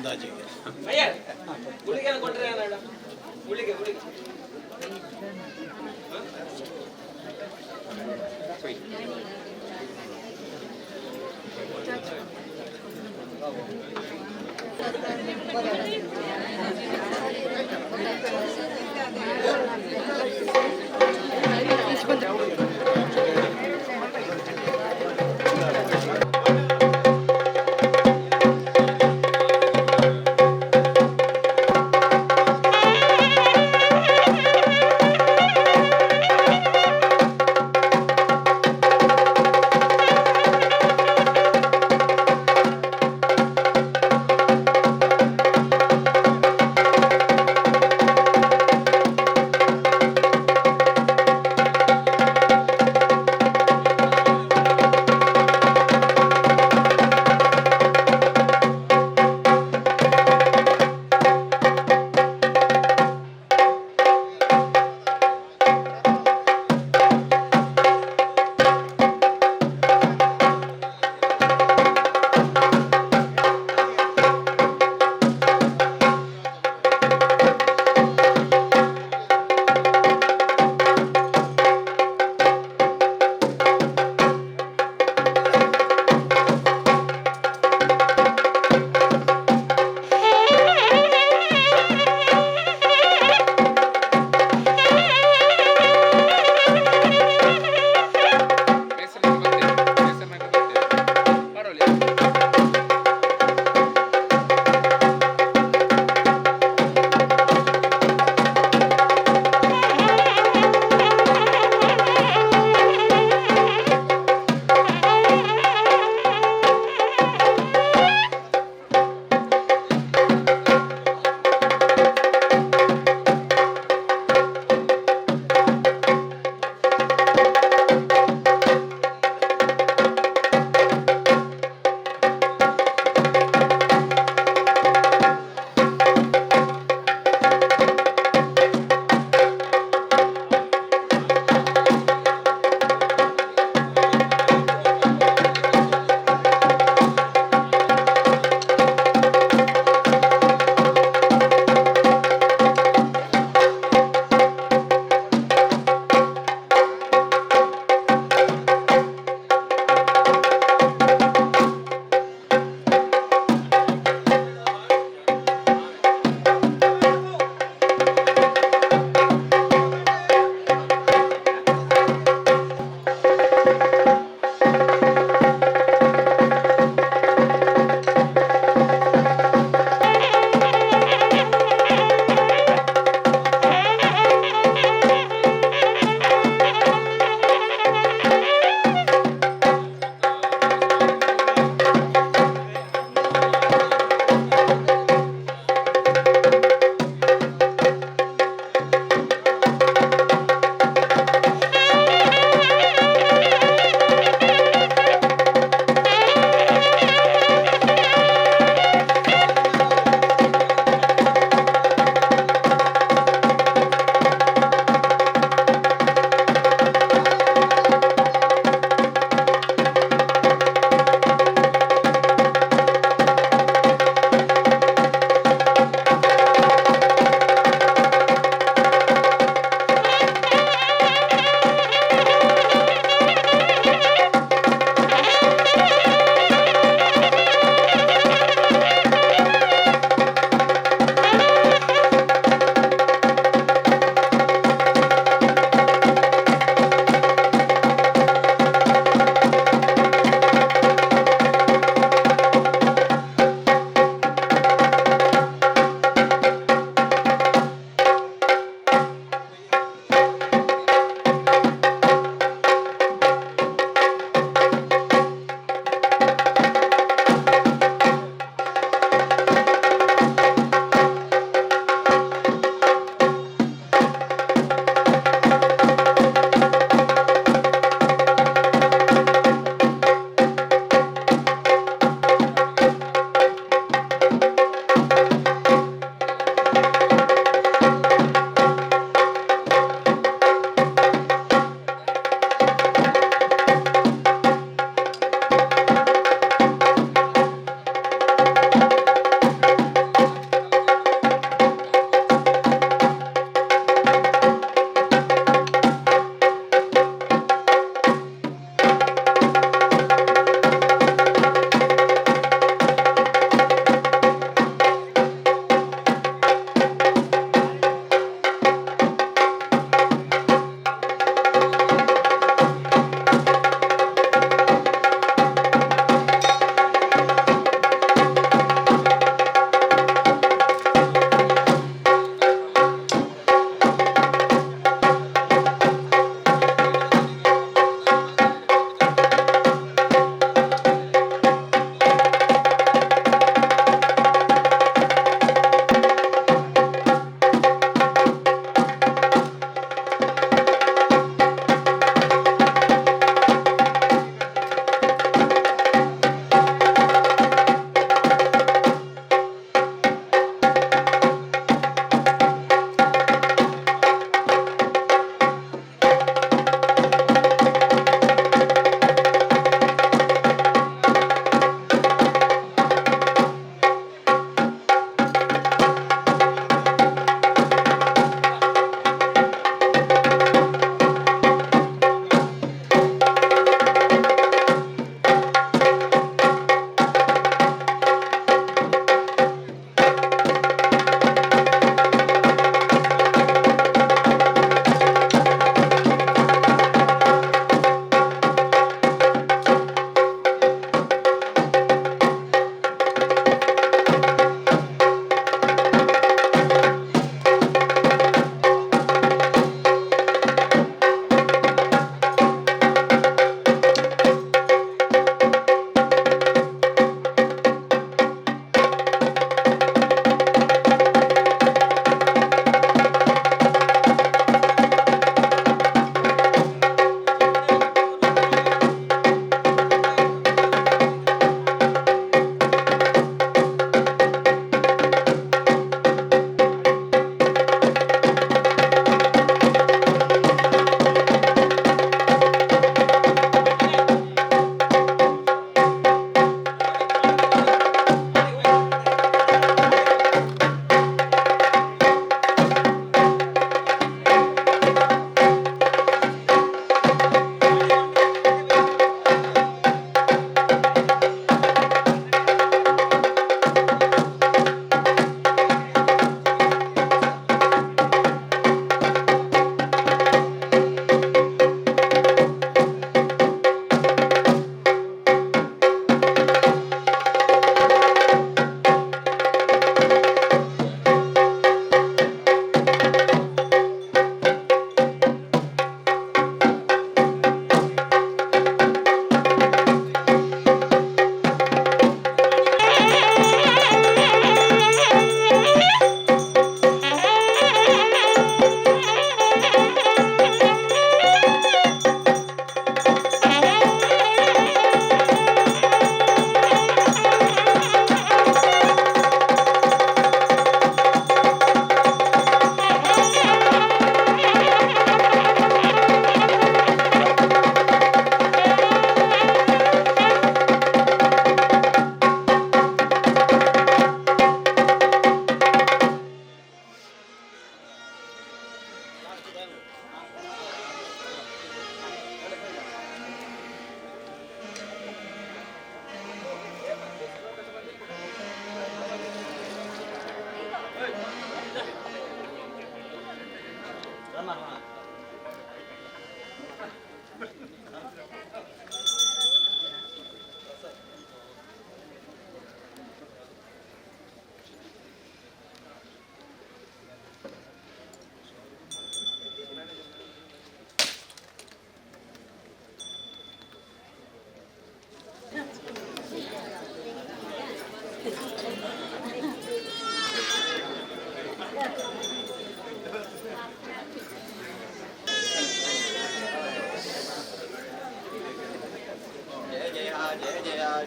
ಅಂದಾಜಿಗೆ. ಗುಳಿಗೆ ಕೊಟ್ಟರೆ ಗುಳಿಗೆ ಗುಳಿಗೆ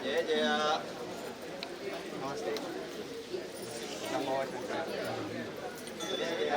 జయ జయ. నమస్తే. జయ జయ.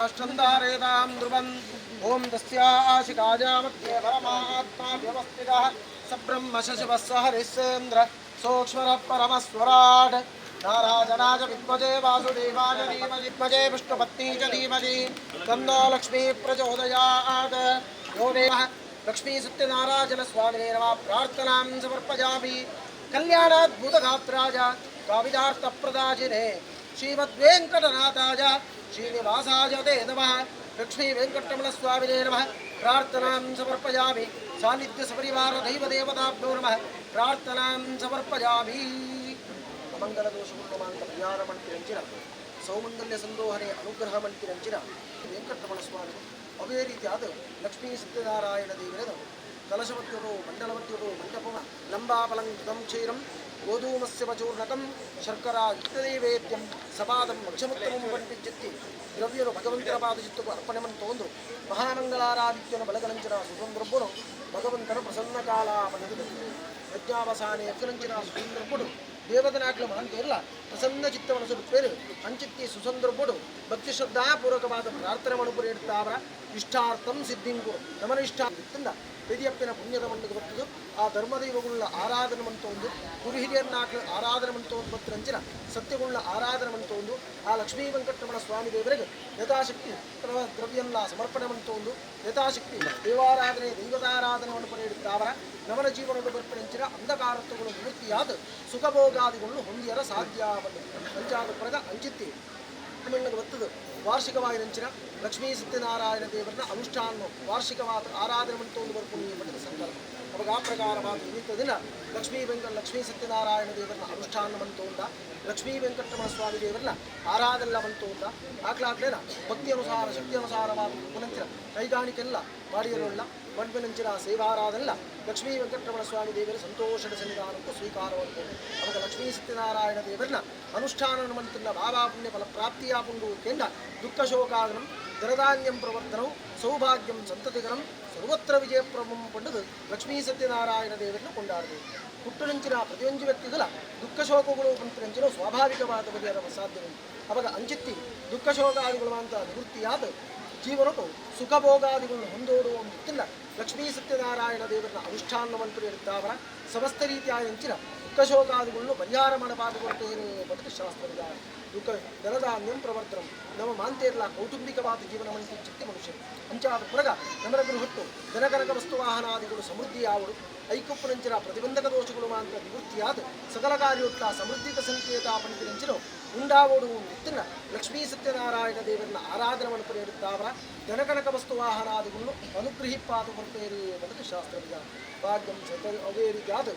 अष्टन्धारेतां ध्रुवम् ॐ तस्याशिकाजामत्ये परमात्मा व्यवस्थितः सब्रह्म शशिवः स हरिश्चन्द्र सूक्ष्मरः परमस्वराट् नाराजनाय विद्मजे वासुदेवाय धीमहि विष्णुपत्नी च धीमहि तन्नो लक्ष्मी प्रचोदयात् यो देवः लक्ष्मी सत्यनारायण स्वामिने नमः प्रार्थनां समर्पयामि कल्याणाद्भुतगात्राय काविदार्थप्रदायिने श्रीमद्वेङ्कटनाथाय श्रीनिवासाय ते नमः लक्ष्मी वेङ्कटरमण स्वामिने नमः प्रार्थनां समर्पयामि सान्निध्य सपरिवार दैव देवताभ्यो नमः प्रार्थनां समर्पयामि ಮಂಗಲದೋಷಗುಣಮಾಂತರ್ಯಾರಮಂತಿರಂಚಿನ ಸೌಮಂಗಲ್ಯ ಸಂದೋಹನೆ ಅನುಗ್ರಹ ಮಂತಿರಂಚಿನ ವೆಂಕಟರಮಣ ಸ್ವಾಮಿ ಅದೇ ರೀತಿಯಾದ ಲಕ್ಷ್ಮೀ ಸತ್ಯನಾರಾಯಣ ದೇವರದು ಕಲಶವತ್ಯರು ಮಂಡಲವತ್ಯರು ಮಂಟಪವ ಲಂಬಾಪಲಂಕೃತಂ ಕ್ಷೀರಂ ಗೋಧೂಮಸ್ಯ ಪಚೂರ್ಣಕಂ ಶರ್ಕರಾ ಯುಕ್ತದೇವೇದ್ಯಂ ಸಪಾದಂ ಮಕ್ಷಮುತ್ತಮಂ ಪಂಡಿಜ್ಜತ್ತಿ ದ್ರವ್ಯರು ಭಗವಂತನ ಪಾದಚಿತ್ತకు ಅರ್ಪಣೆ ಮಂತೊಂದು ಮಹಾಮಂಗಲಾರಾಧಿತ್ಯನ ಬಲಗಲಂಚನ ಸುಸಂದರ್ಭನು ಭಗವಂತನ ಪ್ರಸನ್ನ ಕಾಲಾಪನದು ಯಜ್ಞಾವಸಾನೆ ಯಜ್ಞಲಂಚನ ಸುಸಂದರ್ಭನು ದೇವದನಾಗ್ಲ ಮಹಾಂತೇರಲ್ಲ ಪ್ರಸನ್ನ ಚಿತ್ತವನ್ನು ಸುಡುತ್ತೇರು ಅಂಚಿತ್ತಿ ಸುಸಂದರ್ಭಡು ಭಕ್ತಿ ಶ್ರದ್ಧಾಪೂರ್ವಕವಾದ ಪ್ರಾರ್ಥನೆ ಮನುಪುರೇಡ್ತಾವರ ಇಷ್ಟಾರ್ಥಂ ಸಿದ್ಧಿಂಗು ನಮನ ಇಷ್ಟ ಇತ್ತಿಂದ ಯದಿಯಪ್ಪಿನ ಪುಣ್ಯದ ಮಣ್ಣಿಗೆ ಬರ್ತದು ಆ ಧರ್ಮದೈವಗಳ ಆರಾಧನೆ ಮಂತೊಂದು ಗುರು ಹಿರಿಯರನ್ನಾಗ್ಲ ಆರಾಧನೆ ಮಂತೊಂದು ಬತ್ತರಂಚಿನ ಸತ್ಯಗಳ ಆರಾಧನೆ ಮಂತೊಂದು ಆ ಲಕ್ಷ್ಮೀ ವೆಂಕಟರಮಣ ಸ್ವಾಮಿ ದೇವರಿಗೆ ಯಥಾಶಕ್ತಿ ದ್ರವ್ಯನ್ನ ಸಮರ್ಪಣೆ ಮಂತೊಂದು ಯಥಾಶಕ್ತಿ ದೇವಾರಾಧನೆ ದೈವತಾರಾಧನೆ ಮನುಪುರೇಡ್ತಾವರ ನಮನ ಜೀವನದ ಬರ್ಪಣೆಂಚಿನ ಅಂಧಕಾರತ್ವಗಳು ನಿವೃತ್ತಿಯಾದ ಸುಖಭೋಗಾದಿಗಳನ್ನು ಹೊಂದಿಯರ ಸಾಧ್ಯವಲ್ಲ ಅಂಚಾದ ಪರಗ ಅಂಚಿತ್ತಿ ಮಣ್ಣಿಗೆ ಬರ್ತದು ವಾರ್ಷಿಕವಾಗಿ ನಂಚಿನ ಲಕ್ಷ್ಮೀ ಸತ್ಯನಾರಾಯಣ ದೇವರನ್ನ ಅನುಷ್ಠಾನ ವಾರ್ಷಿಕವಾದ ಆರಾಧನೆ ಮಂತೊಂದು ಬರ್ಪುಣ್ಯ ಪಡೆದ ಸಂಕಲ್ಪ ಅವಾಗ ಆ ಪ್ರಕಾರವಾದ ನಿಮಿತ್ತ ದಿನ ಲಕ್ಷ್ಮೀ ಸತ್ಯನಾರಾಯಣ ದೇವರನ್ನ ಅನುಷ್ಠಾನ ಮಂತೊಂದ ಲಕ್ಷ್ಮೀ ವೆಂಕಟರಮಣ ಸ್ವಾಮಿ ದೇವರನ್ನ ಆರಾಧನೆಲ್ಲ ಮಂತೊಂದ ಆಕ್ಲಾಗ್ಲೇನ ಭಕ್ತಿ ಅನುಸಾರ ಶಕ್ತಿ ಅನುಸಾರವಾದ ಉಪನಂಚಿನ ಕೈಗಾಣಿಕೆಲ್ಲ ಮಾಡಿಯಲ್ಲ ಮಡ್ಮೆನಂಚಿನ ಸೇವಾರಾಧನೆಲ್ಲ ಲಕ್ಷ್ಮೀ ವೆಂಕಟರಮಣ ಸ್ವಾಮಿ ದೇವರ ಸಂತೋಷದ ಸನ್ನಿಧಾನಕ್ಕೂ ಸ್ವೀಕಾರವಾಗುತ್ತದೆ ಅವಾಗ ಲಕ್ಷ್ಮೀ ಸತ್ಯನಾರಾಯಣ ದೇವರನ್ನ ಅನುಷ್ಠಾನ ಮಂತ್ರನ ಭಾವಾಪುಣ್ಯ ಫಲ ಪ್ರಾಪ್ತಿಯಾಪುಂಡು ಕೇಂದ್ರ ದುಃಖ ಶೋಕಾಗನಂ ಧನಧಾನ್ಯಂ ಪ್ರವರ್ತನಂ ಸೌಭಾಗ್ಯಂ ಸಂತತಿಗರಂ ಸರ್ವತ್ರ ವಿಜಯಪ್ರಭಂ ಪಂಡದು ಲಕ್ಷ್ಮೀ ಸತ್ಯನಾರಾಯಣ ದೇವರನ್ನ ಕೊಂಡಾಡಬೇಕು ಹುಟ್ಟುನಂಚಿನ ಪ್ರತಿಯೊಂದು ವ್ಯಕ್ತಿಗಳ ದುಃಖ ಶೋಕಗಳು ಪಂಚರಂಚಿನ ಸ್ವಾಭಾವಿಕವಾದ ಬಗೆಯಾದ ಸಾಧ್ಯವಿಲ್ಲ ಅವಾಗ ಅಂಚಿತ್ತಿ ದುಃಖ ಶೋಕಾದಿಗಳು ಅಂತ ನಿವೃತ್ತಿಯಾದ ಜೀವನಕ್ಕೂ ಸುಖಭೋಗಾದಿಗಳನ್ನು ಹೊಂದೋಡುವ ಮುತ್ತಿಲ್ಲ ಲಕ್ಷ್ಮೀ ಸತ್ಯನಾರಾಯಣ ದೇವರನ್ನ ಅನುಷ್ಠಾನವನ್ನು ಹೇಳಿದ್ದಾವರ ಸಮಸ್ತ ರೀತಿಯಾದ ಹೆಂಚಿನ ದುಃಖಶೋಕಾದಿಗಳನ್ನು ಪರಿಹಾರ ಮಾಡಬಾರದುವಂತೇನೆ ಬದುಕು ಶಾಸ್ತ್ರವಿದ ದುಃಖ ಧನಧಾನ್ಯಂ ಪ್ರವರ್ತನಂ ನಮ್ಮ ಮಾಂತೇರ್ಲ ಕೌಟುಂಬಿಕವಾದ ಜೀವನವಂತಿ ಚಿತ್ತಿ ಮನುಷ್ಯರು ಅಂಚಾದ ಪುರಗ ನಮರ ಗೃಹಟ್ಟು ಧನಕನಕ ವಸ್ತುವಾಹನಾದಿಗಳು ಸಮೃದ್ಧಿಯಾವಡು ಐಕುಪ್ಪುನಂಚಿನ ಪ್ರತಿಬಂಧಕ ದೋಷಗಳು ಮಾತ್ರ ನಿವೃತ್ತಿಯಾದ ಸಕಲ ಕಾರ್ಯೋತ್ಲ ಸಮೃದ್ಧಿತ ಸಂಕೇತ ಪಂಚಿನಂಚಿನ ಉಂಡಾವೋಡು ಮುತ್ತಿನ ಲಕ್ಷ್ಮೀ ಸತ್ಯನಾರಾಯಣ ದೇವರನ್ನ ಆರಾಧನವನ್ನು ಪಡೆಯುತ್ತಾವರ ಧನಕನಕ ವಸ್ತುವಾಹನಾದಿಗಳನ್ನು ಅನುಗ್ರಹಿಪಾದು ಬರ್ತೇರಿ ಬದುಕು ಶಾಸ್ತ್ರವಿದ ಭಾಗ್ಯಂ ಅದೇ ರೀತಿಯಾದ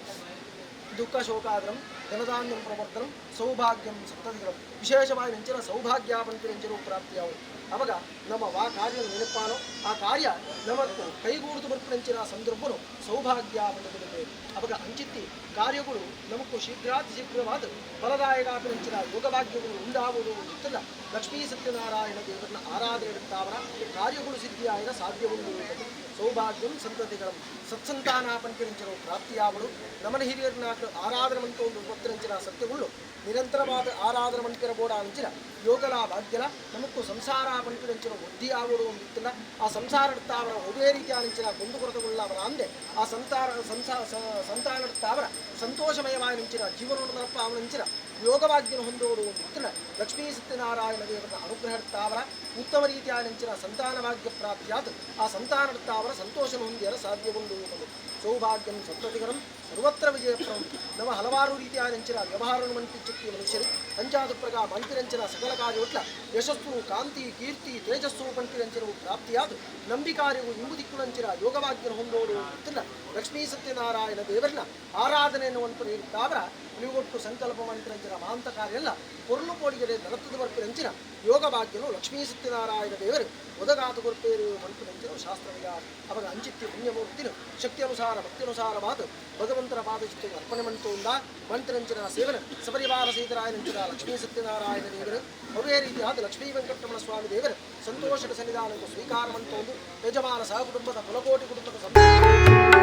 ದುಃಖ ಶೋಕಾದ್ರಂ ಧನಧಾನ್ಯಂ ಪ್ರವರ್ತನಂ ಸೌಭಾಗ್ಯಂ ಸಪ್ತದಿಗರಂ ವಿಶೇಷವಾಗಿ ನೆಂಚಿನ ಸೌಭಾಗ್ಯಾಪಂತಿರೆಂಚರು ಪ್ರಾಪ್ತಿಯಾವು ಅವಾಗ ನಮ್ಮ ಕಾರ್ಯ ನೆನಪಾನೋ ಆ ಕಾರ್ಯ ನಮಗೂ ಕೈಗೂಡಿದು ಬರ್ಪನೆಂಚಿನ ಸಂದರ್ಭನು ಸೌಭಾಗ್ಯಾಪಂತಿರುತ್ತದೆ ಅವಾಗ ಅಂಚಿತ್ತಿ ಕಾರ್ಯಗಳು ನಮಗೂ ಶೀಘ್ರಾತಿ ಶೀಘ್ರವಾದ ಫಲದಾಯಕಾಪನೆಂಚಿನ ಯೋಗಭಾಗ್ಯಗಳು ಉಂಟಾಗುವುದು ಗೊತ್ತಿಲ್ಲ ಲಕ್ಷ್ಮೀ ಸತ್ಯನಾರಾಯಣ ದೇವರನ್ನ ಆರಾಧನೆ ಇಡುತ್ತಾವರ ಕಾರ್ಯಗಳು ಸಿದ್ಧಿಯಾಗ ಸಾಧ್ಯವುಂಟು ಸೌಭಾಗ್ಯಂ ಸಂತತಿಗರಂ ಸತ್ಸಂತಾನಾಪಂತಿರಂಚರು ಪ್ರಾಪ್ತಿಯಾವಳು ನಮನ ಹಿರಿಯರನ್ನ ಆರಾಧನೆ ಮಂತ ಒಂದು ಗೊತ್ತಿರಂಚಿನ ಸತ್ಯಗಳು ನಿರಂತರವಾದ ಆರಾಧನೆ ಮಂತಿರಬೋಡ ಅಂಚಿನ ಯೋಗಲ ಭಾಗ್ಯಲ ನಮಗೂ ಸಂಸಾರ ಪಂಟಿರಂಚಿನ ವೃದ್ಧಿಯಾಗುವುದು ಒಂದಿತ್ತಿಲ್ಲ ಆ ಸಂಸಾರ ಇಡ್ತಾವರ ಒದೇ ರೀತಿಯ ಅಂಚಿನ ಗೊಂದುಕೊರತೆಗಳ ಅವರ ಅಂದೆ ಆ ಸಂತಾನ ಇಡ್ತಾವರ ಸಂತೋಷಮಯವಾಗಿ ನಿಂಚಿನ ಜೀವನೋಡನಪ್ಪ ಅವನಂಚಿನ ಯೋಗಭಾಗ್ಯನ ಹೊಂದೋಡು ಒಂದಿತ್ತಿನ ಲಕ್ಷ್ಮೀ ಸತ್ಯನಾರಾಯಣ ದೇವರನ್ನ ಅನುಗ್ರಹ ಇಡ್ತಾವರ ಉತ್ತಮ ರೀತಿಯ ನೆಂಚಿನ ಸಂತಾನ ಭಾಗ್ಯ ಪ್ರಾಪ್ತಿಯಾದ ಆ ಸಂತಾನ ಇಡ್ತಾವರ ಸಂತೋಷ ಹೊಂದಿಯರ ಸಾಧ್ಯವೊಂದು ಸೌಭಾಗ್ಯಂ ಸಂತತಿಗರಂ ಸರ್ವತ್ರ ವಿಜಯಪ್ರಂ ನಮ್ಮ ಹಲವಾರು ರೀತಿಯ ನೆಂಚಿನ ವ್ಯವಹಾರವನ್ನು ಮಂತಿಚ್ಚುತ್ತಿ ಮನುಷ್ಯರು ಅಂಚಾದ ಪ್ರಗ ಮಂತಿರಂಚಿನ ಸಕಲ ಕಾರ್ಯೋಟ್ಲ ಯಶಸ್ಸು ಕಾಂತಿ ಕೀರ್ತಿ ತೇಜಸ್ಸು ಪಂಟಿರಂಚಿನವು ಪ್ರಾಪ್ತಿಯಾದ ನಂಬಿಕಾರ್ಯವು ಇಂಬುದಿಕ್ಕುನಂಚಿನ ಯೋಗಭಾಗ್ಯನ ಹೊಂದೋಡು ಗೊತ್ತಿಲ್ಲ ಲಕ್ಷ್ಮೀ ಸತ್ಯನಾರಾಯಣ ದೇವರನ್ನ ಆರಾಧನೆಯನ್ನು ಒಂದು ಇರ್ತಾವರ ನೀವೊಟ್ಟು ಸಂಕಲ್ಪ ಮಂತ್ರಂಚಿನ ಮಹಾಂತ ಕಾರ್ಯ ಎಲ್ಲ ಪೊರ್ಲು ಪೋಡಿಗರೆ ದರತ್ತದ ಬರ್ಪಿರಂಚಿನ ಯೋಗಭಾಗ್ಯನು ಲಕ್ಷ್ಮೀ ಸತ್ಯನಾರಾಯಣ ದೇವರು ಒದಗಾತು ಕೊರ್ಪೇರು ಮಂತ್ರಂಚಿನ ಶಾಸ್ತ್ರವಿದ ಅವಾಗ ಅಂಚಿತ್ತಿ ಪುಣ್ಯಮೂರ್ತಿನು ಶಕ್ತಿ ಅನುಸಾರ ಭಕ್ತಿಯನುಸಾರವಾದ ಭಗವಂತನ ಪಾದಚಿತ್ತು ಅರ್ಪಣೆ ಮಂತೋಂದ ಮಂತ್ರಂಚಿನ ಸೇವನ ಸಪರಿವಾರ ಸಹಿತರಾಯನಂಚಿನ ಲಕ್ಷ್ಮೀ ಸತ್ಯನಾರಾಯಣ ದೇವರು ಅದೇ ರೀತಿಯಾದ ಲಕ್ಷ್ಮೀ ವೆಂಕಟರಮಣ ಸ್ವಾಮಿ ದೇವರು ಸಂತೋಷದ ಸನ್ನಿಧಾನಕ್ಕೂ ಸ್ವೀಕಾರ ಮಂತೋಂದು ಯಜಮಾನ ಸಹಕುಟುಂಬದ ಕುಲಕೋಟಿ ಕುಟುಂಬದ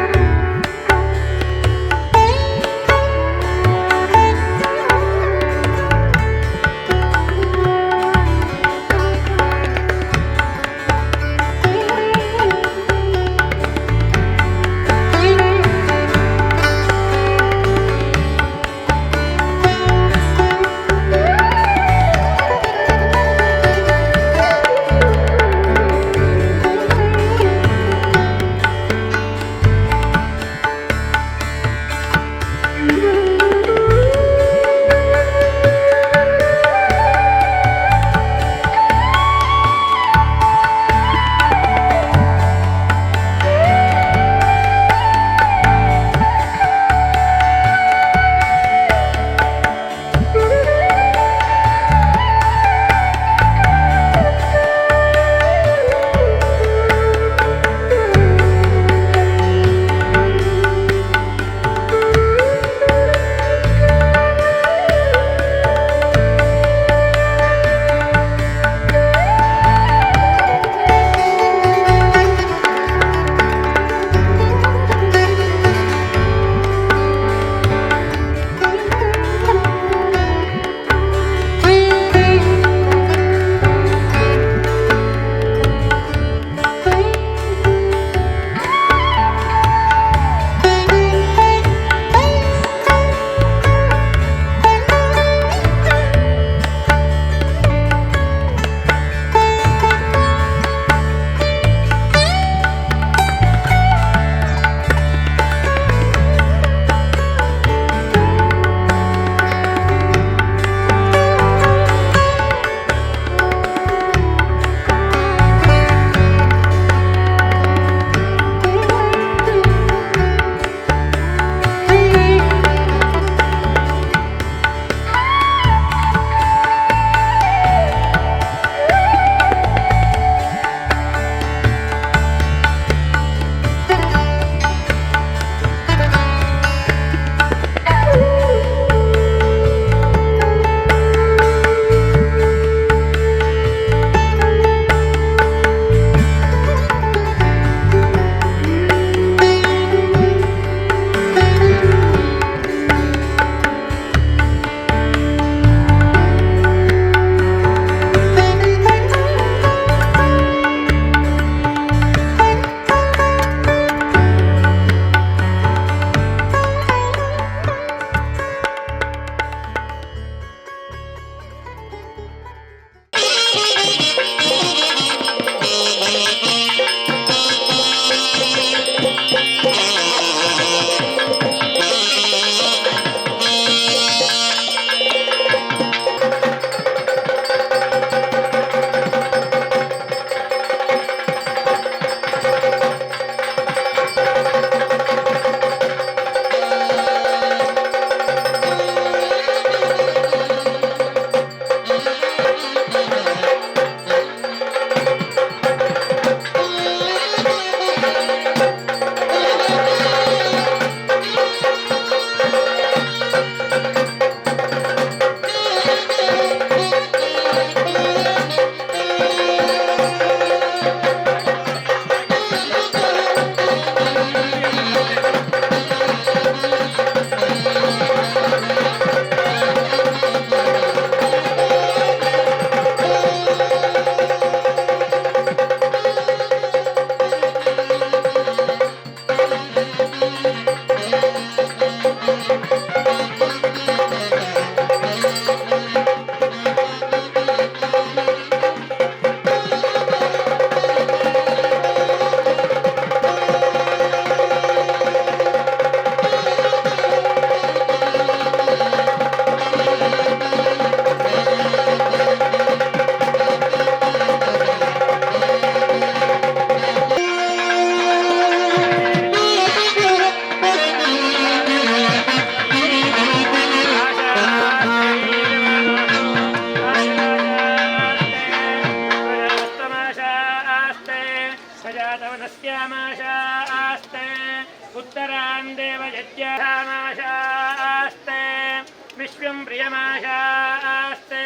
तदप्युं प्रियमाशास्ते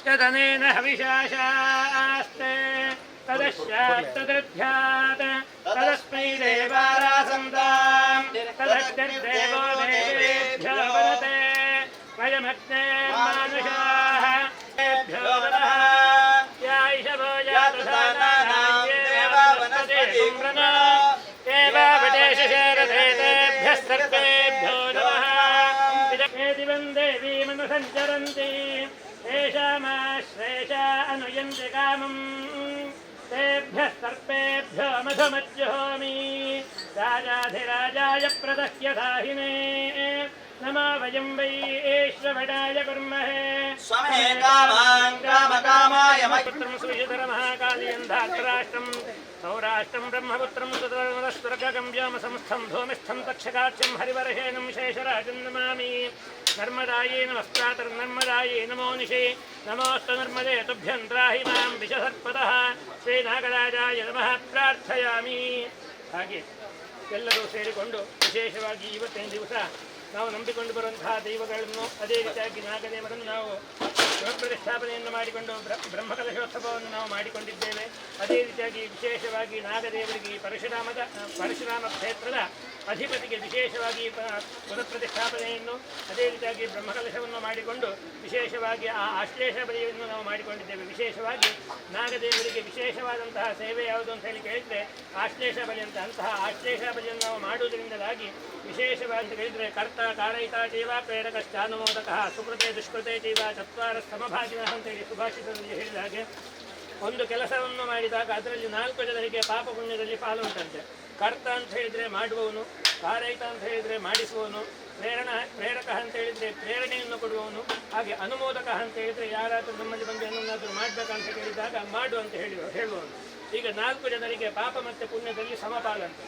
तदनेन हविषाशास्ते तदश्चात्तदध्यात् तदस्मै देवारासन्तां तदग्निर्देवो देवेभ्यो वदते वयमग्ने मानुषाः तेभ्यो वदः यायिषवो यातुधानानां देवावनस्पतिं प्रणो देवावटेशेरधेतेभ्यः सर्वेभ्यो नमः विदग्नेदिवं देवीमनुसञ्चरन्ति येषामाश्रेषा अनुयन्ति कामम् तेभ्यः सर्पेभ्यो मधुमज्जुहोमि राजाधिराजाय प्रदह्यदाहिने नमो वयं वै ईश्वरभटाय कुर्महे स्वमे कामां कामकामाय पुत्रं सुविधरमहाकालियन्धात्राष्ट्रं सौराष्ट्रं ब्रह्मपुत्रं सुतरस्वर्गं व्योमसंस्थं धूमिस्थं तक्षकाक्षं हरिवर्षेणं शेषराजं नमामि नर्मदायै नमस्त्रातर्नर्मदायै नमो निशे नमोऽस्तु नर्मदे तुभ्यं त्राहि मां विषसर्पतः ಶ್ರೀನಾಗರಾಜಾಯ ನಮಃ ಪ್ರಾರ್ಥಯಾಮಿ. ಹಾಗೆ ಎಲ್ಲರೂ ಸೇರಿಕೊಂಡು ವಿಶೇಷವಾಗಿ ಇವತ್ತಿನ ದಿವಸ ನಾವು ನಂಬಿಕೊಂಡು ಬರುವಂತಹ ದೈವಗಳನ್ನು ಅದೇ ರೀತಿಯಾಗಿ ನಾಗದೇವರನ್ನು ನಾವು ಪ್ರತಿಷ್ಠಾಪನೆಯನ್ನು ಮಾಡಿಕೊಂಡು ಬ್ರಹ್ಮಕಲಶೋತ್ಸವವನ್ನು ನಾವು ಮಾಡಿಕೊಂಡಿದ್ದೇವೆ. ಅದೇ ರೀತಿಯಾಗಿ ವಿಶೇಷವಾಗಿ ನಾಗದೇವರಿಗೆ ಪರಶುರಾಮ ಕ್ಷೇತ್ರದ ಅಧಿಪತಿಗೆ ವಿಶೇಷವಾಗಿ ಪುನಃಪ್ರತಿಷ್ಠಾಪನೆಯನ್ನು ಅದೇ ರೀತಿಯಾಗಿ ಬ್ರಹ್ಮಕಲಶವನ್ನು ಮಾಡಿಕೊಂಡು ವಿಶೇಷವಾಗಿ ಆ ಆಶ್ಲೇಷ ಬಲಿಯನ್ನು ನಾವು ಮಾಡಿಕೊಂಡಿದ್ದೇವೆ. ವಿಶೇಷವಾಗಿ ನಾಗದೇವರಿಗೆ ವಿಶೇಷವಾದಂತಹ ಸೇವೆ ಯಾವುದು ಅಂತ ಹೇಳಿ ಕೇಳಿದರೆ ಆಶ್ಲೇಷ ಬಲಿ ಅಂತ. ಅಂತಹ ಆಶ್ಲೇಷ ಬಲಿಯನ್ನು ನಾವು ಮಾಡುವುದರಿಂದಾಗಿ ವಿಶೇಷವಾಗಿ ಹೇಳಿದರೆ ಕರ್ತ ಕಾರಯಿತ ಚೈವ ಪ್ರೇರಕಶ್ಚಾನುಮೋದಕ ಸುಕೃತೆ ದುಷ್ಕೃತೆ ಚೈವ ಚತ್ವಾರ ಸಮಭಾಗಿನಃ ಅಂತೇಳಿ ಸುಭಾಷಿತದಲ್ಲಿ ಹೇಳಿದ ಹಾಗೆ ಒಂದು ಕೆಲಸವನ್ನು ಮಾಡಿದಾಗ ಅದರಲ್ಲಿ 4 ಜನರಿಗೆ ಪಾಪ ಪುಣ್ಯದಲ್ಲಿ ಪಾಲು ಉಂಟಂತೆ. ಕರ್ತ ಅಂತ ಹೇಳಿದರೆ ಮಾಡುವವನು, ಕಾರಯಿತ ಅಂತ ಹೇಳಿದರೆ ಮಾಡಿಸುವವನು, ಪ್ರೇರಕ ಅಂತ ಹೇಳಿದರೆ ಪ್ರೇರಣೆಯನ್ನು ಕೊಡುವವನು, ಹಾಗೆ ಅನುಮೋದಕ ಅಂತ ಹೇಳಿದರೆ ಯಾರಾದರೂ ನಮ್ಮಲ್ಲಿ ಬಂದು ಏನನ್ನಾದರೂ ಮಾಡಬೇಕಂತ ಹೇಳಿದಾಗ ಮಾಡು ಅಂತ ಹೇಳುವವನು. ಈಗ 4 ಜನರಿಗೆ ಪಾಪ ಮತ್ತು ಪುಣ್ಯದಲ್ಲಿ ಸಮಪಾಲಂತೆ.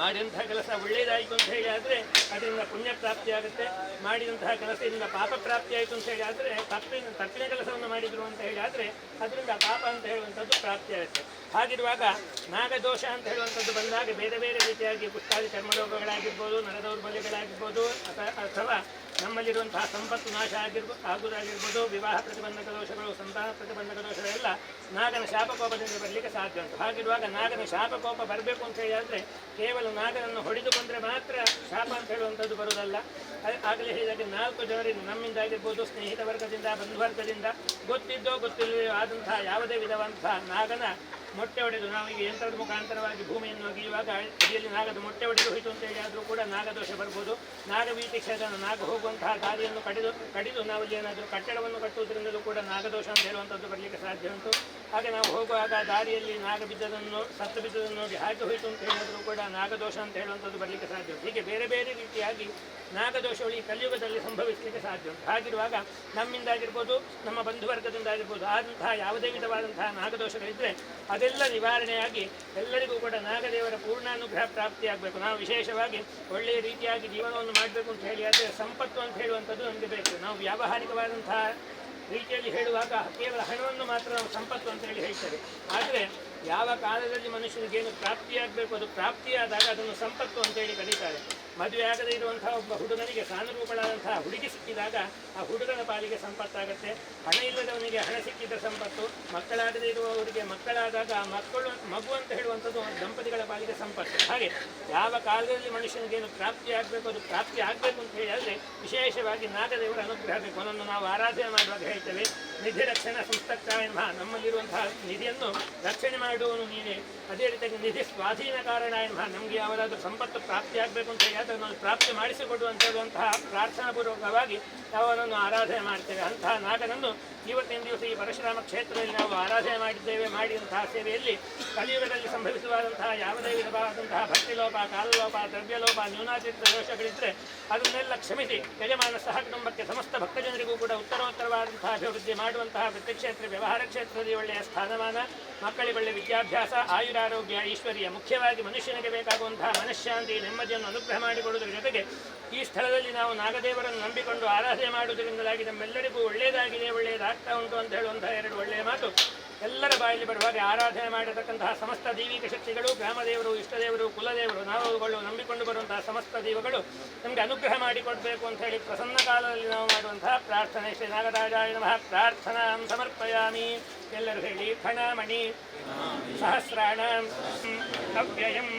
ಮಾಡಿದಂತಹ ಕೆಲಸ ಒಳ್ಳೆಯದಾಯಿತು ಅಂತ ಹೇಳಿ ಆದರೆ ಅದರಿಂದ ಪುಣ್ಯ ಪ್ರಾಪ್ತಿಯಾಗುತ್ತೆ, ಮಾಡಿದಂತಹ ಕೆಲಸದಿಂದ ಪಾಪ ಪ್ರಾಪ್ತಿಯಾಯಿತು ಅಂತ ಹೇಳಿ ಆದರೆ ತಪ್ಪಿನ ಕೆಲಸವನ್ನು ಮಾಡಿದರು ಅಂತ ಹೇಳಿ ಆದರೆ ಅದರಿಂದ ಪಾಪ ಅಂತ ಹೇಳುವಂಥದ್ದು ಪ್ರಾಪ್ತಿಯಾಗುತ್ತೆ. ಹಾಗಿರುವಾಗ ನಾಗದೋಷ ಅಂತ ಹೇಳುವಂಥದ್ದು ಬಂದಾಗ ಬೇರೆ ಬೇರೆ ರೀತಿಯಾಗಿ ಪುಷ್ಟಾದಿ ಚರ್ಮರೋಗಗಳಾಗಿರ್ಬೋದು, ನರದೌರ್ಬಲ್ಯಗಳಾಗಿರ್ಬೋದು, ಅಥವಾ ನಮ್ಮಲ್ಲಿರುವಂತಹ ಸಂಪತ್ತು ನಾಶ ಆಗುವುದಾಗಿರ್ಬೋದು, ವಿವಾಹ ಪ್ರತಿಬಂಧಕ ದೋಷಗಳು, ಸಂತಾನ ಪ್ರತಿಬಂಧಕ ದೋಷಗಳೆಲ್ಲ ನಾಗನ ಶಾಪಕೋಪದಿಂದ ಬರಲಿಕ್ಕೆ ಸಾಧ್ಯ ಉಂಟು. ಹಾಗಿರುವಾಗ ನಾಗನ ಶಾಪಕೋಪ ಬರಬೇಕು ಅಂತ ಹೇಳಿ ಆದರೆ ಕೇವಲ ನಾಗನನ್ನು ಹೊಡೆದುಕೊಂಡ್ರೆ ಮಾತ್ರ ಶಾಪ ಅಂತ ಹೇಳುವಂಥದ್ದು ಬರುವುದಲ್ಲ. ಆಗಲೇ ಹೇಳಿದಾಗೆ 4 ಜನರಿಂದ ನಮ್ಮಿಂದಾಗಿರ್ಬೋದು, ಸ್ನೇಹಿತ ವರ್ಗದಿಂದ, ಬಂಧುವರ್ಗದಿಂದ, ಗೊತ್ತಿದ್ದೋ ಗೊತ್ತಿಲ್ಲದೋ ಆದಂತಹ ಯಾವುದೇ ವಿಧವಂತಹ ನಾಗನ ಮೊಟ್ಟೆ ಹೊಡೆದು ನಾವೀಗ ಯಂತ್ರದ ಮುಖಾಂತರವಾಗಿ ಭೂಮಿಯನ್ನು ಒಗೆಯುವಾಗ ಅಡಿಯಲ್ಲಿ ನಾಗದ ಮೊಟ್ಟೆ ಹೊಡೆದು ಹೋಯಿತು ಅಂತ ಹೇಳಿ ಆದರೂ ಕೂಡ ನಾಗದೋಷ ಬರ್ಬೋದು. ನಾಗವೀತಿ ಕ್ಷೇತ್ರ ನಾಗ ಹೋಗುವಂತಹ ದಾರಿಯನ್ನು ಕಡಿದು ನಾವಲ್ಲಿ ಏನಾದರೂ ಕಟ್ಟಡವನ್ನು ಕಟ್ಟುವುದರಿಂದಲೂ ಕೂಡ ನಾಗದೋಷ ಅಂತ ಹೇಳುವಂಥದ್ದು ಬರಲಿಕ್ಕೆ ಸಾಧ್ಯ ಉಂಟು. ಹಾಗೆ ನಾವು ಹೋಗುವಾಗ ದಾರಿಯಲ್ಲಿ ನಾಗ ಬಿದ್ದದನ್ನು ಸತ್ತು ಬಿದ್ದದನ್ನು ನೋಡಿ ಹಾಗೆ ಹೋಯಿತು ಅಂತ ಹೇಳಿದರೂ ಕೂಡ ನಾಗದೋಷ ಅಂತ ಹೇಳುವಂಥದ್ದು ಬರಲಿಕ್ಕೆ ಸಾಧ್ಯ ಉಂಟು. ಹೀಗೆ ಬೇರೆ ಬೇರೆ ರೀತಿಯಾಗಿ ನಾಗದೋಷಗಳು ಈ ಕಲಿಯುಗದಲ್ಲಿ ಸಂಭವಿಸಲಿಕ್ಕೆ ಸಾಧ್ಯ ಉಂಟು. ಹಾಗಿರುವಾಗ ನಮ್ಮಿಂದಾಗಿರ್ಬೋದು, ನಮ್ಮ ಬಂಧುವರ್ಗದಿಂದಾಗಿರ್ಬೋದು ಆದಂತಹ ಯಾವುದೇ ವಿಧವಾದಂತಹ ನಾಗದೋಷಗಳಿದ್ದರೆ ಅದೆಲ್ಲ ನಿವಾರಣೆಯಾಗಿ ಎಲ್ಲರಿಗೂ ಕೂಡ ನಾಗದೇವರ ಪೂರ್ಣಾನುಗ್ರಹ ಪ್ರಾಪ್ತಿಯಾಗಬೇಕು. ನಾವು ವಿಶೇಷವಾಗಿ ಒಳ್ಳೆಯ ರೀತಿಯಾಗಿ ಜೀವನವನ್ನು ಮಾಡಬೇಕು ಅಂತ ಹೇಳಿ ಆದರೆ ಸಂಪತ್ತು ಅಂತ ಹೇಳುವಂಥದ್ದು ನಮಗೆ ಬೇಕು. ನಾವು ವ್ಯಾವಹಾರಿಕವಾದಂತಹ ರೀತಿಯಲ್ಲಿ ಹೇಳುವಾಗ ಕೇವಲ ಹಣವನ್ನು ಮಾತ್ರ ನಾವು ಸಂಪತ್ತು ಅಂತ ಹೇಳಿ ಹೇಳ್ತೇವೆ. ಆದರೆ ಯಾವ ಕಾಲದಲ್ಲಿ ಮನುಷ್ಯನಿಗೇನು ಪ್ರಾಪ್ತಿಯಾಗಬೇಕು ಅದು ಪ್ರಾಪ್ತಿಯಾದಾಗ ಅದನ್ನು ಸಂಪತ್ತು ಅಂತೇಳಿ ಕರೀತಾರೆ. ಮದುವೆ ಆಗದೇ ಇರುವಂತಹ ಒಬ್ಬ ಹುಡುಗನಿಗೆ ಸಾನುರೂಪಳಾದಂತಹ ಹುಡುಗಿ ಸಿಕ್ಕಿದಾಗ ಆ ಹುಡುಗನ ಪಾಲಿಗೆ ಸಂಪತ್ತಾಗುತ್ತೆ. ಹಣ ಇಲ್ಲದವನಿಗೆ ಹಣ ಸಿಕ್ಕಿದ ಸಂಪತ್ತು, ಮಕ್ಕಳಾಗದೇ ಇರುವವರಿಗೆ ಮಕ್ಕಳಾದಾಗ ಆ ಮಗು ಅಂತ ಹೇಳುವಂಥದ್ದು ದಂಪತಿಗಳ ಪಾಲಿಗೆ ಸಂಪತ್ತು. ಹಾಗೆ ಯಾವ ಕಾಲದಲ್ಲಿ ಮನುಷ್ಯನಿಗೇನು ಪ್ರಾಪ್ತಿಯಾಗಬೇಕು ಅದು ಪ್ರಾಪ್ತಿ ಆಗಬೇಕು ಅಂತ ಹೇಳಿ ಆದರೆ ವಿಶೇಷವಾಗಿ ನಾಗದೇವರ ಅನುಗ್ರಹ ಬೇಕು. ಅವನನ್ನು ನಾವು ಆರಾಧನೆ ಮಾಡುವಾಗ ಹೇಳ್ತೇವೆ, ನಿಧಿ ರಕ್ಷಣಾ ಸಂಸ್ಥಕ್ಕಾಯ ನಮ್ಮಲ್ಲಿರುವಂತಹ ನಿಧಿಯನ್ನು ರಕ್ಷಣೆ ಮಾಡುವವನು ನೀನೇ. ಅದೇ ರೀತಿಯಾಗಿ ನಿಧಿ ಸ್ವಾಧೀನ ಕಾರಣ ನಮಗೆ ಯಾವಾದರೂ ಸಂಪತ್ತು ಪ್ರಾಪ್ತಿಯಾಗಬೇಕು ಅಂತ ಹೇಳಿ ಅದನ್ನು ಪ್ರಾಪ್ತಿ ಮಾಡಿಸಿಕೊಡುವಂತ ಹೇಳುವಂತಹ ಪ್ರಾರ್ಥನಾಪೂರ್ವಕವಾಗಿ ನಾವು ಅವನನ್ನು ಆರಾಧನೆ ಮಾಡ್ತೇವೆ. ಅಂತಹ ನಾಗನನ್ನು ಇವತ್ತಿನ ದಿವಸ ಈ ಪರಶುರಾಮ ಕ್ಷೇತ್ರದಲ್ಲಿ ನಾವು ಆರಾಧನೆ ಮಾಡಿದ್ದೇವೆ. ಮಾಡಿದಂತಹ ಸೇವೆಯಲ್ಲಿ ಕಲಿಯುಗದಲ್ಲಿ ಸಂಭವಿಸುವಾದಂತಹ ಯಾವುದೇ ವಿಧವಾದಂತಹ ಭಕ್ತಿಲೋಪ, ಕಾಲಲೋಪ, ದ್ರವ್ಯಲೋಪ, ನ್ಯೂನಾಚಿತ್ರ ದೋಷಗಳಿದ್ದರೆ ಅದನ್ನೆಲ್ಲ ಕ್ಷಮಿಸಿ ಯಜಮಾನ ಸಹ ಕುಟುಂಬಕ್ಕೆ ಸಮಸ್ತ ಭಕ್ತಜನರಿಗೂ ಕೂಡ ಉತ್ತರೋತ್ತರವಾದಂತಹ ಅಭಿವೃದ್ಧಿ ಮಾಡುವಂತಹ ವೃತ್ತಿಕ್ಷೇತ್ರ, ವ್ಯವಹಾರ ಕ್ಷೇತ್ರದಲ್ಲಿ ಒಳ್ಳೆಯ ಸ್ಥಾನಮಾನ, ಮಕ್ಕಳಿಗೆ ಒಳ್ಳೆಯ ವಿದ್ಯಾಭ್ಯಾಸ, ಆಯುರಾರೋಗ್ಯ, ಐಶ್ವರ್ಯ, ಮುಖ್ಯವಾಗಿ ಮನುಷ್ಯನಿಗೆ ಬೇಕಾಗುವಂತಹ ಮನಃಶಾಂತಿ, ನೆಮ್ಮದಿಯನ್ನು ಅನುಗ್ರಹ ಮಾಡಿಕೊಡುವುದರ ಜೊತೆಗೆ ಈ ಸ್ಥಳದಲ್ಲಿ ನಾವು ನಾಗದೇವರನ್ನು ನಂಬಿಕೊಂಡು ಆರಾಧನೆ ಮಾಡುವುದರಿಂದಲಾಗಿ ನಮ್ಮೆಲ್ಲರಿಗೂ ಒಳ್ಳೆಯದಾಗಿದೆ, ಒಳ್ಳೆಯದಾಗ್ತಾ ಉಂಟು ಅಂತ ಹೇಳುವಂತಹ 2 ಒಳ್ಳೆಯ ಮಾತು ಎಲ್ಲರ ಬಾಯಲ್ಲಿ ಬರುವಾಗ ಆರಾಧನೆ ಮಾಡಿರತಕ್ಕಂತಹ ಸಮಸ್ತ ದೈವಿಕ ಶಕ್ತಿಗಳು, ಗ್ರಾಮದೇವರು, ಇಷ್ಟದೇವರು, ಕುಲದೇವರು, ನಾವುಗಳು ನಂಬಿಕೊಂಡು ಬರುವಂತಹ ಸಮಸ್ತ ದೈವಗಳು ನಮಗೆ ಅನುಗ್ರಹ ಮಾಡಿಕೊಡ್ಬೇಕು ಅಂತ ಹೇಳಿ ಪ್ರಸನ್ನ ಕಾಲದಲ್ಲಿ ನಾವು ಮಾಡುವಂತಹ ಪ್ರಾರ್ಥನೆ. ಶ್ರೀ ನಾಗರಾಜಾಯ ನಮಃ ಪ್ರಾರ್ಥನಾ ಸಮರ್ಪಯಾಮಿ. ಎಲ್ಲರೂ ಹೇಳಿ ಖಣಮಣಿ ಸಹಸ್ರಾಣ ಅವ್ಯಯಂ.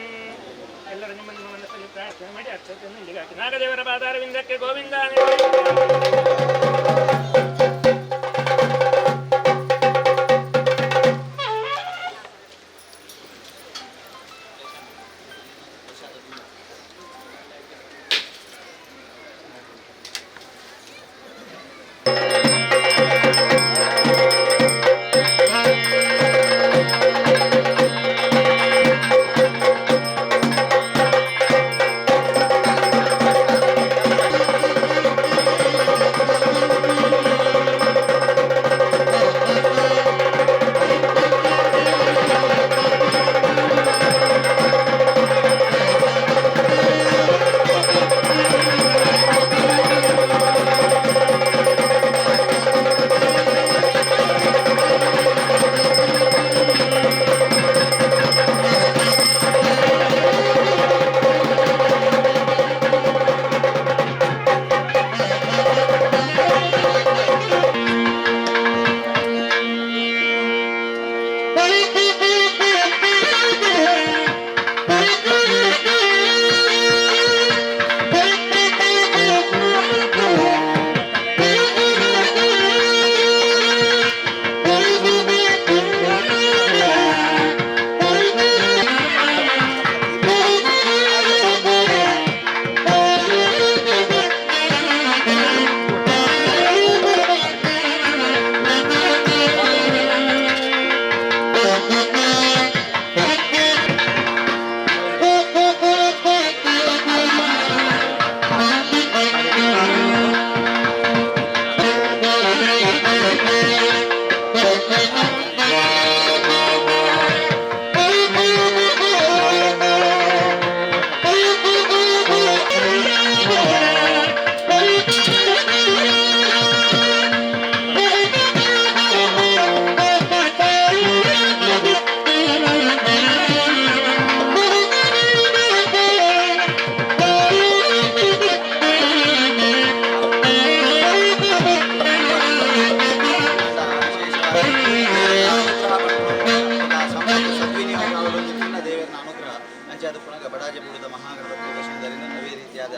ಎಲ್ಲರೂ ನಿಮ್ಮ ನಿಮ್ಮ ಮನಸ್ಸಲ್ಲಿ ಪ್ರಾರ್ಥನೆ ಮಾಡಿ ಅಕ್ಷತೆಯನ್ನು ಇಲ್ಲಿಗೆ ಹಾಕಿ ನಾಗದೇವರ ಪಾದಾರವಿಂದಕ್ಕೆ ಗೋವಿಂದ.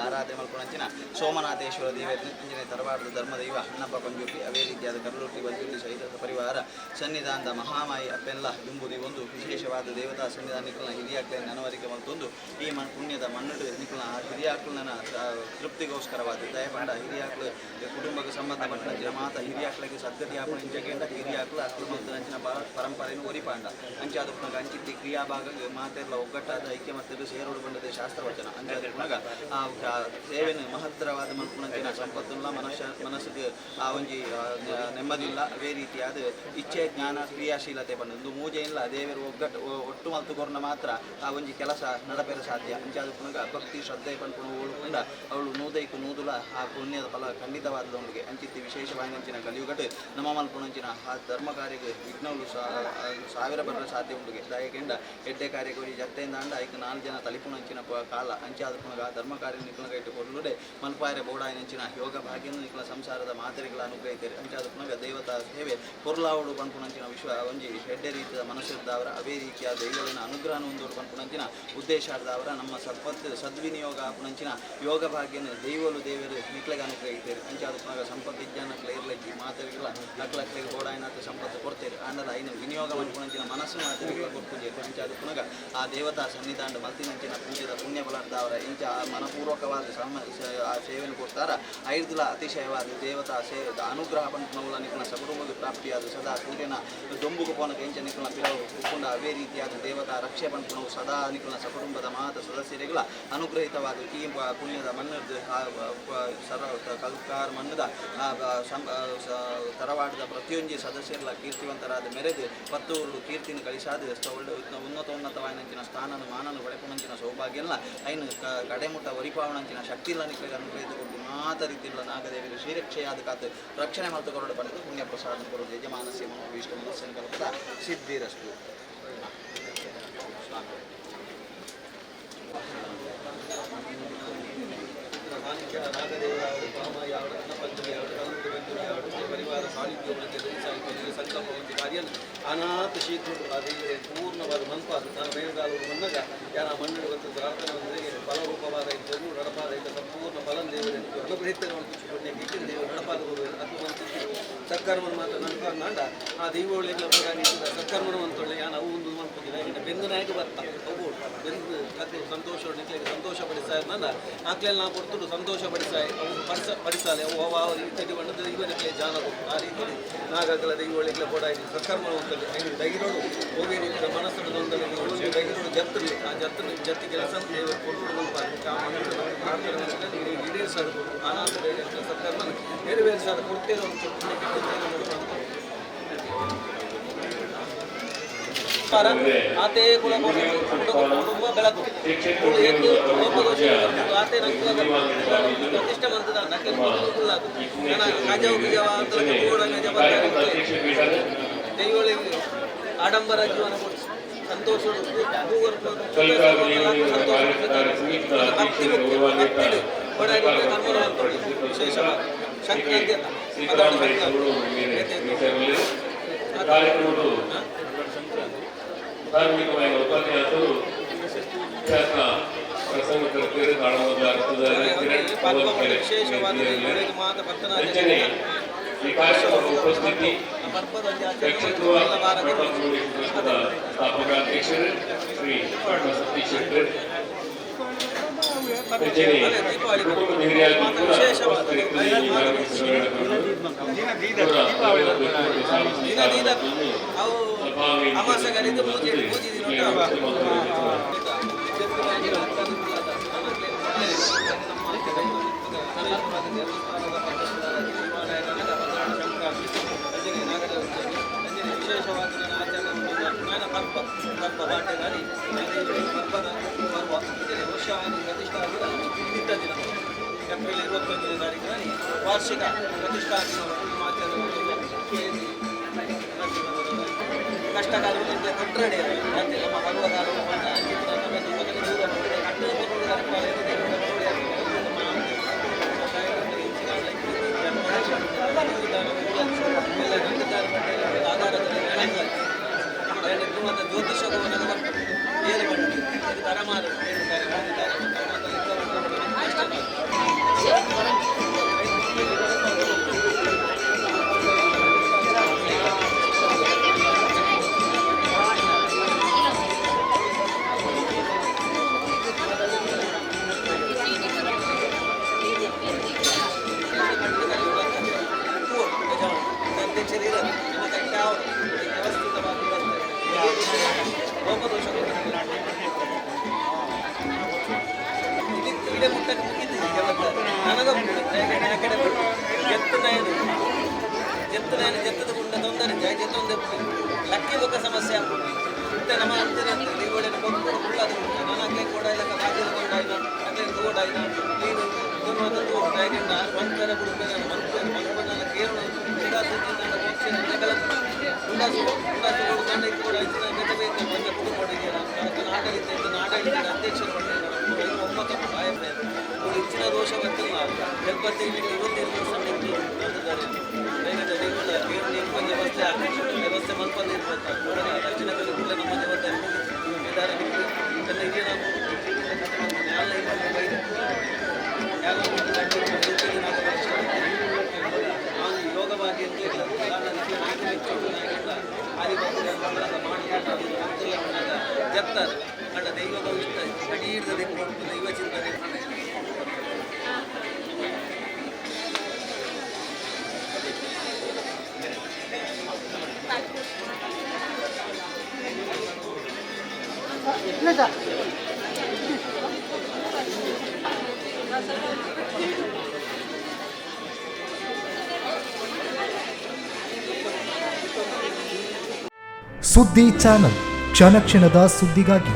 ಆರಾಧನೆ ಮಲ್ಕೊಂಡಂಚಿನ ಸೋಮನಾಥೇಶ್ವರ ದೇವರ ತರವಾರದ ಧರ್ಮದೈವ ಅಣ್ಣಪ್ಪ ಪಂಜುಪಿ ಅವೇ ರೀತಿಯಾದ ಕರ್ಲೂಟಿ ಬಂಜುಟಿ ಸಹಿತ ಪರಿವಾರ ಸನ್ನಿಧಾನದ ಮಹಾಮಾಯಿ ಅಪ್ಪೆಲ್ಲ ಎಂಬುದು ಒಂದು ವಿಶೇಷವಾದ ದೇವತಾ ಸನ್ನಿಧಾನ ನಿಖಲ್ನ ಹಿರಿಯಾಕ್ಳನ್ನು ಅನವರಿಕೆ ಮತ್ತೊಂದು ಈ ಪುಣ್ಯದ ಮಣ್ಣು ನಿಖಲ್ನ ಹಿರಿಯಾಕ್ಳನ ತೃಪ್ತಿಗೋಸ್ಕರವಾದ ದಯಪಾಂಡ ಹಿರಿಯಾಕ್ಳು ಕುಟುಂಬಕ್ಕೆ ಸಂಬಂಧಪಟ್ಟಂಚಿನ ಮಾತ ಹಿರಿಯಾಕ್ಳಿಗೆ ಸದ್ಗತಿ ಆಪಣ ಇಂಜಗೇಂಡ ಹಿರಿಯಾಕ್ಳು ಅಕ್ಳು ಮತ್ತು ನಂಚಿನ ಪರಂಪರೆಯನ್ನು ಒರಿಪಾಂಡ ಅಂಚಾದ ಪುನಗ ಅಂಚಿತ್ತಿ ಕ್ರಿಯಾಭಾಗ ಮಾತೆಲ್ಲ ಒಗ್ಗಟ್ಟಾದ ಐಕ್ಯಮತ್ತರು ಸೇರೋಡು ಬಂದದ ಶಾಸ್ತ್ರವಚನ ಅಂಚಾದ ಪುನಗ ಆ ಸೇವೆನ ಮಹತ್ತರವಾದ ಮಲ್ಪುಣಂಚಿನ ಸಂಪತ್ತುಲ್ಲ ಮನಸ್ಸಿಗೆ ಆ ಒಂಜಿ ನೆಮ್ಮದಿಲ್ಲ ಅವೇ ರೀತಿಯಾದ ಇಚ್ಛೆ ಜ್ಞಾನ ಕ್ರಿಯಾಶೀಲತೆ ಬಂದು ಮೂಜೆ ಇಲ್ಲ ದೇವರು ಒಟ್ಟು ಮಲ್ತುಕೊರ್ನ ಮಾತ್ರ ಆ ಒಂಜಿ ಕೆಲಸ ನಡಪೆರ ಸಾಧ್ಯ ಅಂಚಾದ ಪುನಗ ಭಕ್ತಿ ಶ್ರದ್ಧೆ ಪಂಪುಣ ಓಡುಕೊಂಡ ಅವಳು ನೂದೈಕು ನೂದುಲ ಆ ಪುಣ್ಯದ ಫಲ ಖಂಡಿತವಾದದೊಂದಿಗೆ ಅಂಚಿತ್ತಿ ವಿಶೇಷವಾಯಿನಂಚಿನ ಕಲಿಯುಗಟ್ಟು ನಮ್ಮ ಮಲ್ಪುಣಂಚಿನ ಆ ಧರ್ಮ ಕಾರ್ಯಕ್ಕೆ ವಿಘ್ನಗಳು ಸಾವಿರ ಬರ ಸಾಧ್ಯ ಉಂಡುಗೆ ದಯಕೆಂಡ ಎಡ್ಡೆ ಕಾರ್ಯಕ್ಕೆ ಜತ್ತೆಯಿಂದ ಅಂಡ ಐಕ 4 ಜನ ತಲಿಪುಣಂಚಿನ ಕಾಲ ಅಂಚಾದ ಪುನಗ ಧರ್ಮ ಕಾರ್ಯ ನಿಖಲಗ ಇಟ್ಟು ಕೊಡ್ಲುಡೆ ಮಲ್ಪಾಯರೆ ಬೋಡಾಯಿನಂಚಿನ ಯೋಗ ಭಾಗ್ಯನು ನಿಖಲ ಸಂಸಾರದ ಮಾದರಿಗಳ ಅನುಗ್ರಹಿತರು ಅಂಚಾದ ಪುನಗ ದೇವತಾ ಸೇವೆ ಪೊರ್ಲಾವುಡು ಪಂಪುಣಂಚಿನ ವಿಶ್ವ ಒಂಜಿ ಎಡ್ಡೆ ರೀತಿಯ ಮನಸ್ಸಿದ್ದವರ ಅವೇ ರೀತಿಯ ದೈವಗಳ ಅನುಗ್ರಹ ಹೊಂದೋಡು ಪಂಪುಣಂಚಿನ ಉದ್ದೇಶಾರ್ದವರ ನಮ್ಮ ಸದ್ವಿನಿಯೋಗ ಪುಣಂಚಿನ ಯೋಗ ಭಾಗ್ಯನ ದೈವಲು ದೇವರು ನಿಕ್ಲೆಗೆ ಅನುಗ್ರಹಿತರು ಅಂಚಾದ ಪುನಗ ಸಂಪತ್ತು ಜ್ಞಾನಕ್ಲೆ ಇರ್ಲಕ್ಕಿ ಮಾದರಿಗಳ ಅಕ್ಲಕ್ಲೆಗೆ ಬೋಡಾಯಿನಾಥ ಸಂಪತ್ತು ಕೊಡ್ತೇವೆ ಆಂಡಲ ಐನ ವಿನಿಯೋಗ ಪಂಪುಣಂಚಿನ ಮನಸ್ಸು ಮಾದರಿಗಳ ಕೊಡ್ತಿದ್ದೇವೆ ಅಂಚಾದ ಪುನಗ ಆ ದೇವತಾ ಸನ್ನಿಧಾನ ಮಲ್ತಿನಂಚಿನ ಪೂಜೆದ ಪುಣ್ಯ ಫಲಾರ್ದವರ ಇಂಚ ಮನಪೂರ್ವಕವಾದ ಆ ಸೇವೆಯನ್ನು ಕೊಡ್ತಾರ ಐದುಲ ಅತಿಶಯವಾದ ದೇವತಾ ಸೇವೆದ ಅನುಗ್ರಹ ಪಂಪನವುಲ ನಿಖಲ ಸಕುಟುಂಬಕ್ಕೆ ಪ್ರಾಪ್ತಿಯಾದ ಸದಾ ಸೂರ್ಯನ ದೊಂಬುಗ ಪೋನಕ ಇಂಚ ನಿಖಲ ಪಿರವು ಉಕ್ಕೊಂಡ ಅವೇ ರೀತಿಯಾದ ದೇವತಾ ರಕ್ಷೆ ಪಂಪನವು ಸದಾ ನಿಖಲ ಸಕುಟುಂಬದ ಮಾತ ಸದಸ್ಯರಿಗಳ ಅನುಗ್ರಹಿತವಾದ ಈ ಪುಣ್ಯದ ಮನ್ನದ ಕಲ್ಕಾರ ಮನ್ನದ ತರವಾಡದ ಪ್ರತಿಯೊಂದು ಸದಸ್ಯರ ಕೀರ್ತಿವಂತರಾದ ಮೆರೆದು ಪತ್ತೂರು ಕೀರ್ತಿನ ಗಳಿಸಾದ ಉನ್ನತವಾಯಿನಂಚಿನ ಸ್ಥಾನನ ಮಾನನು ಬಳೆಪುಣಂಚಿನ ಸೌಭಾಗ್ಯ ಎಲ್ಲ ಐನು ಕಡೆಮುಟ್ಟ ಒರಿಪಾವಣಂಚಿನ ಶಕ್ತಿ ಇಲ್ಲ ನಿಖಲಿಗೆ ಅನುಗ್ರಹಿತ ಕೊಟ್ಟು ನಾನಾಥ ರೀತಿയുള്ള ನಾಗದೇವಿಗೆ ಶ್ರೀರಕ್ಷೆಯಾದ ಕಾತು ರಕ್ಷಣೆ ಮತ್ತು ಕೊರಡು ಪಡೆದು ಪುಣ್ಯ ಪ್ರಸಾದ ಕೊರಡು ಯಜಮಾನಸ್ಯ ಮನೋಭೀಷ್ಟ ಮನಸ್ಸಂಕಲ್ಪದ ಸಿದ್ಧಿರಸ್ತು. ನಾಗದೇವರಾವರು ಪಾಮಾಯಾವರು ಅನ್ನಪಂಚಮಿಯಾವರು ಕಲ್ಲುಟ್ಟು ಬೆಂದುಳಿಯಾವರು ಪರಿವಾರ ಸಾಹಿತ್ಯಗಳಿಗೆ ಸಾಹಿತ್ಯ ಸಂಕಲ್ಪ ಒಂದು ಕಾರ್ಯ ಅನಾಥ ಶೀಘ್ರ ಆ ದೇವರೇ ಪೂರ್ಣವಾದ ಮನ್ಪಾದ ನಾನು ಮೇಲ್ಗಾಲವರು ಬಂದಾಗ ಯಾರ ಮಣ್ಣು ಬಂದು ಪ್ರಾರ್ಥನೆ ಬಂದರೆ ಫಲರೂಪವಾದ ಇದ್ದರೂ ನಡಪಾದ ಇಲ್ಲ ಸಂಪೂರ್ಣ ಫಲಂ ದೇವರೇ ಅನುಗ್ರಹಿತವನ್ನು ಪುಣ್ಯಕ್ಕೆ ದೇವರು ನಡಪಾದ ಬರುವುದು ಅದು ಒಂದು ಸತ್ಕರ್ಮನ ಮಾತ್ರ ನಡ್ಕೊಂಡ ಆ ದೈವಗಳಿಗೆಲ್ಲ ಪ್ರಧಾನಿಸಿದ ಸತ್ಕರ್ಮನವಂತೊಳ್ಳೆ ಯಾನು ಅವು ಒಂದು ಮಾಡ್ಕೊಂಡಿಲ್ಲ ಈಗ ಬೆಂದು ನಾಯಕ ಬರ್ತಾ ಅವು ಬೆಂದು ಅದು ಸಂತೋಷ ನಿಕ್ಲಿಗೆ ಸಂತೋಷ ಪಡಿಸ್ತಾ ಇದ್ದ ಆಕ್ಲೆಲ್ಲ ನಾವು ಕೊಡ್ತು ಸಂತೋಷ ಪಡಿಸಾಯಿ ಅವು ಪಡಿಸಾಲೆ ಅವು ಅವ ರೀತಿ ಬಣ್ಣದ ಇವನಿಗೆ ಜಾನರು ಆ ರೀತಿ ನಾಗಗಳ ದೈವಗಳಿಗೆಲ್ಲ ಕೂಡ ಇದು ಸತ್ಕರ್ಮನವಂತಲ್ಲಿ ಐದು ದೈರೋಡು ಹೋಗಿ ರೀತಿಯ ಮನಸ್ಸನ್ನು ನೊಂದಲ್ಲಿ ದೈರೋಡು ಜತ್ತಲಿ ಆ ಜತ್ತಿ ಕೆಲಸ ದೇವರು ಕೊಟ್ಟು ಪ್ರಾರ್ಥನೆ ಈಡೇರಿಸೋದು ಅನಾಥ ಸತ್ಕರ್ಮನ ನೆರವೇರಿಸೋದು ಕೊಡ್ತೇವೆ ಆತೆ ಕುಲ ಕುಟುಂಬ ಬೆಳಕು ಆತೆ ಪ್ರತಿಷ್ಠೆ ಬಂತದ ದೈವಳಿ ಆಡಂಬರ ಜೀವನ ಸಂತೋಷ ವಿಶೇಷವಾದ ಶಕ್ತಿ ಧಾರ್ಮಿಕమైన ఉపన్యాసాలు శాస్త్ర ప్రసంగ కర్తలు కారణం ವಿಶೇಷವಾದ ಈ ಕಾರ್ಯಕ್ರಮದ ಉಪಸ್ಥಿತಿ ವ್ಯಕ್ತಿತ್ವ ಸ್ಥಾಪಕ ಅಧ್ಯಕ್ಷರು ಶ್ರೀ ಡಾಕ್ಟರ್ ಸತೀಶ್ ಶೆಟ್ಟರ್ ಕುಟುಂಬದ ಹಿರಿಯರು ಏಪ್ರಿಲ್ 21ನೇ ತಾರೀಕಿನಲ್ಲಿ ವಾರ್ಷಿಕ ಪ್ರತಿಷ್ಠಾಪನೆ ಕಷ್ಟಕಾಲದಿಂದ ಕಟ್ಟಡೇ ನಮ್ಮ ಪರ್ವಕಾಲ ಜ್ಯೋತಿಷವನ್ನು ಏನು ಮಾಡಿ ತರಮಾರು ಜತ್ತದ ಗುಂಡ ತೊಂದರೆ ಜತ್ತೊಂದೆ ಲಕ್ಕಿ ಬೊಕ್ಕ ಸಮಸ್ಯೆ ಮತ್ತೆ ನಮ್ಮ ಅಂತಿನ ದೀಪಾವಳಿಯನ್ನು ಕೊಟ್ಟು ಉಳ್ಳದು ನನಗೆ ಕೂಡ ಇಲ್ಲ ಬಾಗಿಲು ಕೊಂಡಾಯಿನ ಅದೇ ತೋಡಾಯಿನ ನೀನು ತೋರುವಂಥದ್ದು ಹೇಗಿಂದ ಮಂತರ ಬಿಡುತ್ತದೆ ಮಂತ್ರನ ಕೇರಳ ಉಲ್ಲಾಸಗಳು ಗಂಡ ಕೂಡ ಮೆಚ್ಚಬೇಕು ಬಂದ ಕುಟುಂಬ ಆಡಳಿತ ಅಧ್ಯಕ್ಷರು ಒಮ್ಮತ ಹೆಚ್ಚಿನ ದೋಷ ಗೊತ್ತಿಲ್ಲ 71 ವ್ಯವಸ್ಥೆ ಮಲ್ಪಂದು ಇರ್ಬೋದು ದಕ್ಷಿಣ ಕನ್ನಡ ನಮ್ಮ ಜವಾಬ್ದಾರಿ ಯೋಗವಾಗಿ ಜಪ್ತಾರ ಕಂಡ ದೈವದ ಇಷ್ಟ ಅಡಿ ಹಿಡಿದ ದೈವ ಚಿಂತನೆ ಸುದ್ದಿ ಚಾನಲ್ ಕ್ಷಣ ಕ್ಷಣದ ಸುದ್ದಿಗಾಗಿ